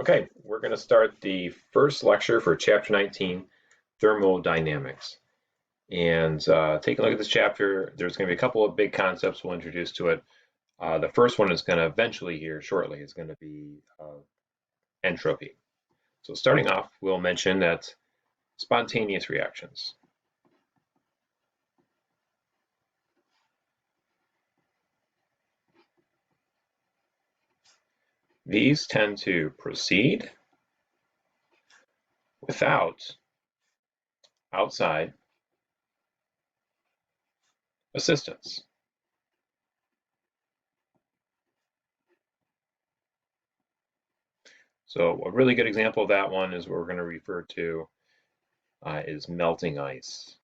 Okay, we're going to start the first lecture for Chapter 19, Thermodynamics. And take a look at this chapter. There's going to be a couple of big concepts we'll introduce to it. The first one is going to eventually here shortly is going to be entropy. So starting off, we'll mention that spontaneous reactions. These tend to proceed without outside assistance. So a really good example of that one is what we're going to refer to is melting ice.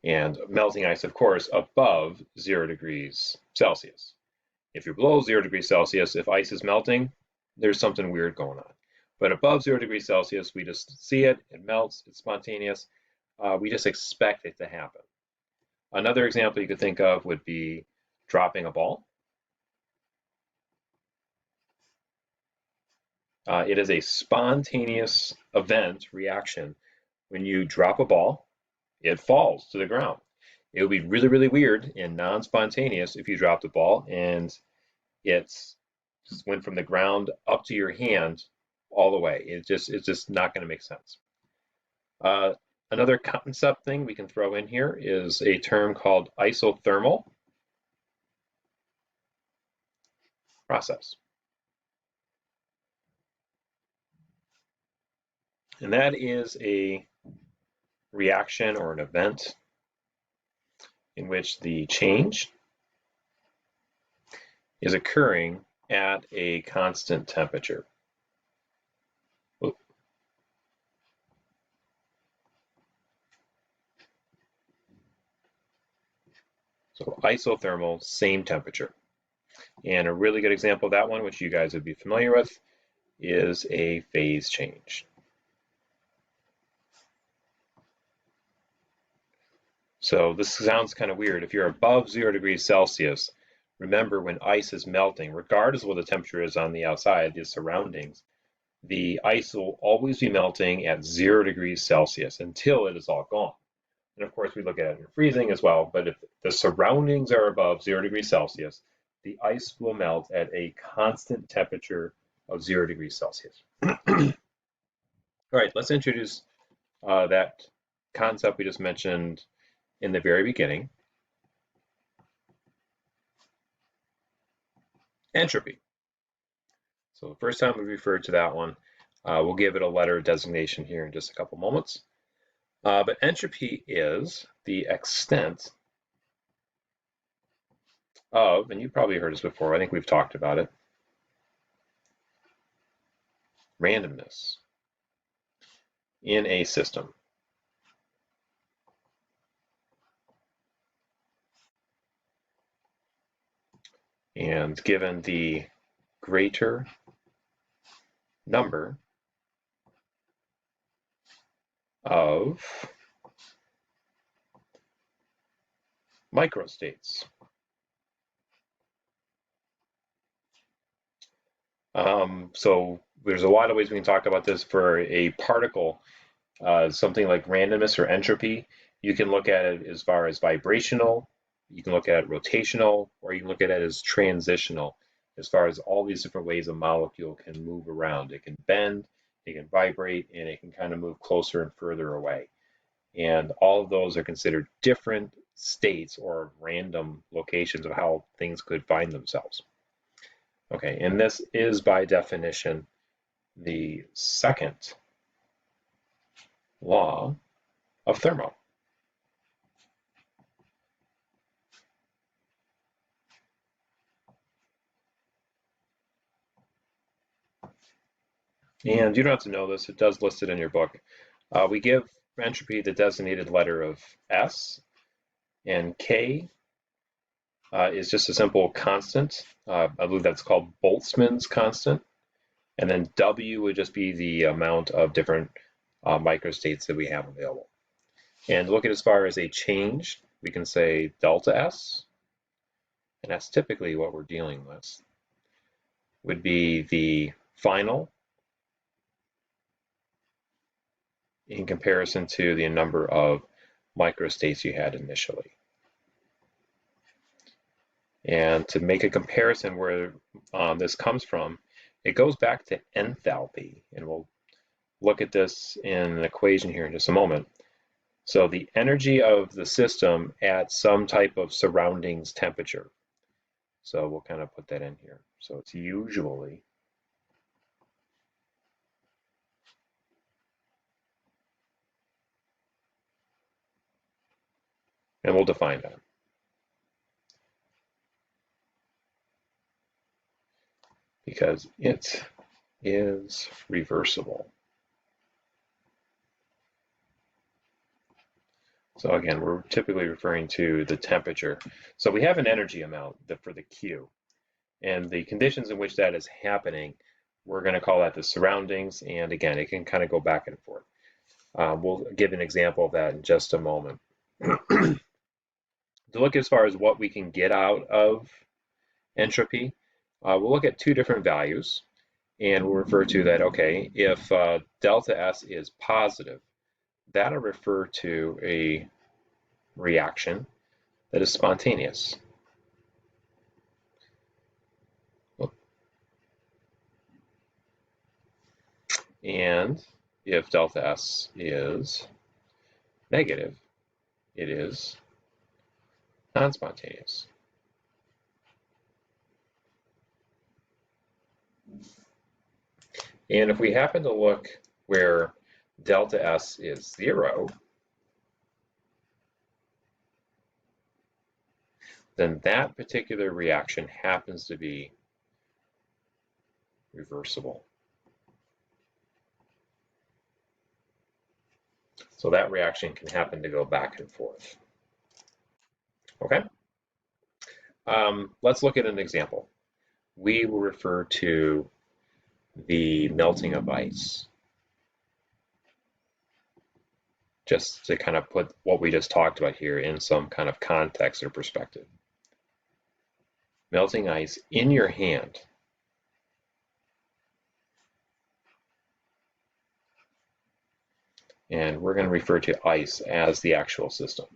And melting ice, of course, above 0 degrees Celsius. If you're below 0 degrees Celsius, if ice is melting, there's something weird going on. But above 0 degrees Celsius, we just see it, it melts, it's spontaneous. We just expect it to happen. Another example you could think of would be dropping a ball. It is a spontaneous event, reaction. When you drop a ball, it falls to the ground. It would be really, really weird and non-spontaneous if you dropped a ball and it just went from the ground up to your hand all the way. It's just not going to make sense. Another concept thing we can throw in here is a term called isothermal process. And that is a reaction or an event in which the change is occurring at a constant temperature. So isothermal, same temperature. And a really good example of that one, which you guys would be familiar with, is a phase change. So this sounds kind of weird. If you're above 0 degrees Celsius, remember when ice is melting, regardless of what the temperature is on the outside, the surroundings, the ice will always be melting at 0 degrees Celsius until it is all gone. And of course, we look at it in freezing as well, but if the surroundings are above 0 degrees Celsius, the ice will melt at a constant temperature of 0 degrees Celsius. All right, let's introduce that concept we just mentioned in the very beginning. Entropy. So the first time we referred to that one, we'll give it a letter designation here in just a couple moments. But entropy is the extent of, and you've probably heard this before, I think we've talked about it, randomness in a system. And given the greater number of microstates. So there's a lot of ways we can talk about this. For a particle, something like randomness or entropy, you can look at it as far as vibrational, you can look at it rotational, or you can look at it as transitional, as far as all these different ways a molecule can move around. It can bend, it can vibrate, and it can kind of move closer and further away. And all of those are considered different states or random locations of how things could find themselves. Okay, and this is by definition the second law of thermo. And you don't have to know this, it does list it in your book. We give entropy the designated letter of S, and K is just a simple constant. I believe that's called Boltzmann's constant. And then W would just be the amount of different microstates that we have available. And look at as far as a change, we can say delta S, and that's typically what we're dealing with. would be the final in comparison to the number of microstates you had initially. And to make a comparison where this comes from, it goes back to enthalpy, and we'll look at this in an equation here in just a moment. So the energy of the system at some type of surroundings temperature. So we'll kind of put that in here. So it's usually and we'll define that. Because it is reversible. So again, we're typically referring to the temperature. So we have an energy amount for the Q, and the conditions in which that is happening, we're going to call that the surroundings, and again, it can kind of go back and forth. We'll give an example of that in just a moment. To look as far as what we can get out of entropy, we'll look at two different values, and we'll refer to that, okay, if delta S is positive, that'll refer to a reaction that is spontaneous. And if delta S is negative, it is non-spontaneous. And if we happen to look where delta S is 0, then that particular reaction happens to be reversible. So that reaction can happen to go back and forth. Okay? Let's look at an example. We will refer to the melting of ice, just to kind of put what we just talked about here in some kind of context or perspective. Melting ice in your hand. And we're going to refer to ice as the actual system.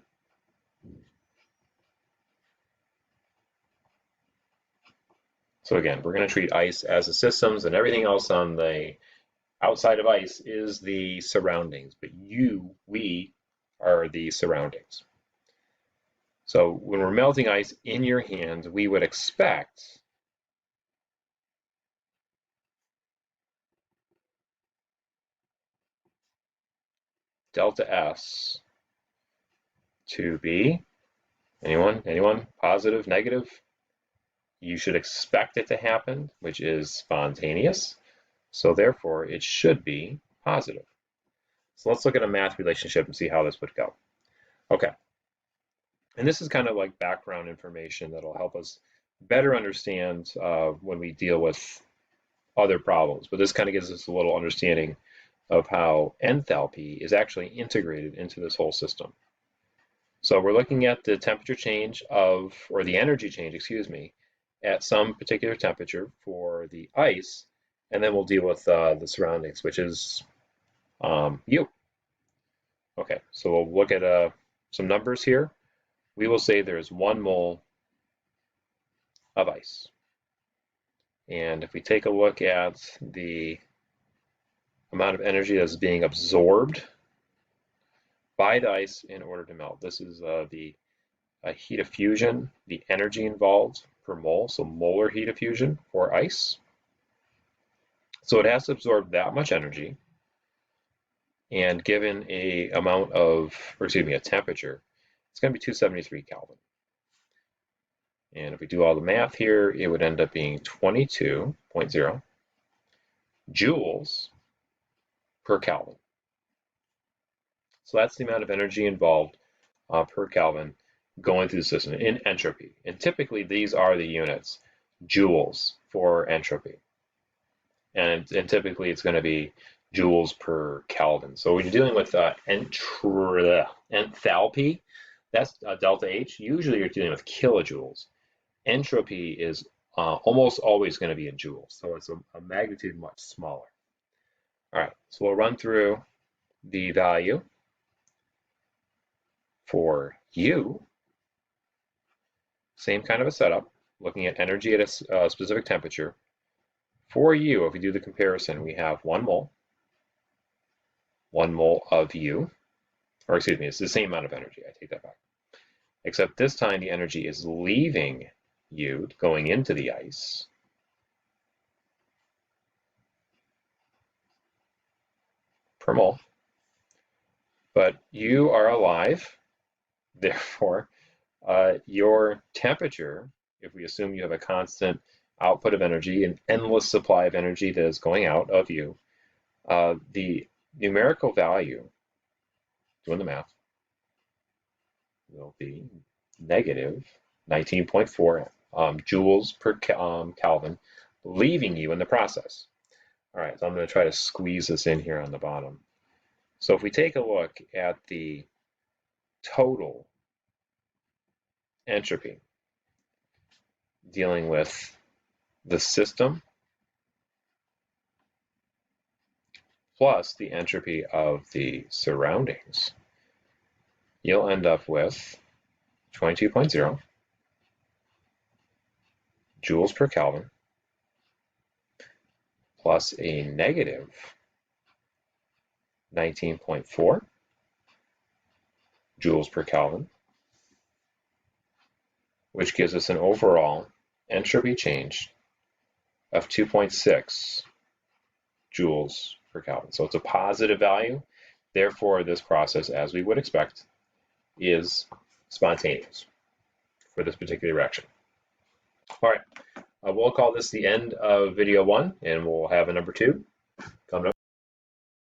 So again, we're going to treat ice as the systems, and everything else on the outside of ice is the surroundings, but we are the surroundings. So when we're melting ice in your hand, we would expect delta S to be, anyone, positive, negative? You should expect it to happen, which is spontaneous. So therefore, it should be positive. So let's look at a math relationship and see how this would go. Okay. And this is kind of like background information that'll help us better understand when we deal with other problems. But this kind of gives us a little understanding of how enthalpy is actually integrated into this whole system. So we're looking at the temperature change of, or the energy change, excuse me, at some particular temperature for the ice, and then we'll deal with the surroundings, which is U. Okay, so we'll look at some numbers here. We will say there's 1 mole of ice. And if we take a look at the amount of energy that's being absorbed by the ice in order to melt, this is the heat of fusion, the energy involved per mole, so molar heat of fusion for ice. So it has to absorb that much energy, and given a amount of, or excuse me, a temperature, it's going to be 273 Kelvin. And if we do all the math here, it would end up being 22.0 joules per Kelvin. So that's the amount of energy involved per Kelvin going through the system in entropy. And typically these are the units, joules for entropy. And typically it's going to be joules per Kelvin. So when you're dealing with enthalpy, that's delta H, usually you're dealing with kilojoules. Entropy is almost always going to be in joules. So it's a magnitude much smaller. All right, so we'll run through the value for U. Same kind of a setup, looking at energy at a specific temperature. For U, if we do the comparison, we have 1 mole of U, or excuse me, it's the same amount of energy, I take that back. Except this time the energy is leaving U, going into the ice. Per mole. But you are alive, therefore your temperature, if we assume you have a constant output of energy, an endless supply of energy that is going out of you, the numerical value, doing the math, will be negative 19.4 joules per Kelvin, leaving you in the process. All right, so I'm going to try to squeeze this in here on the bottom. So if we take a look at the total entropy dealing with the system plus the entropy of the surroundings, you'll end up with 22.0 joules per Kelvin plus a negative 19.4 joules per Kelvin, which gives us an overall entropy change of 2.6 joules per Kelvin. So it's a positive value. Therefore, this process, as we would expect, is spontaneous for this particular reaction. All right, we'll call this the end of video 1, and we'll have a number 2 coming up.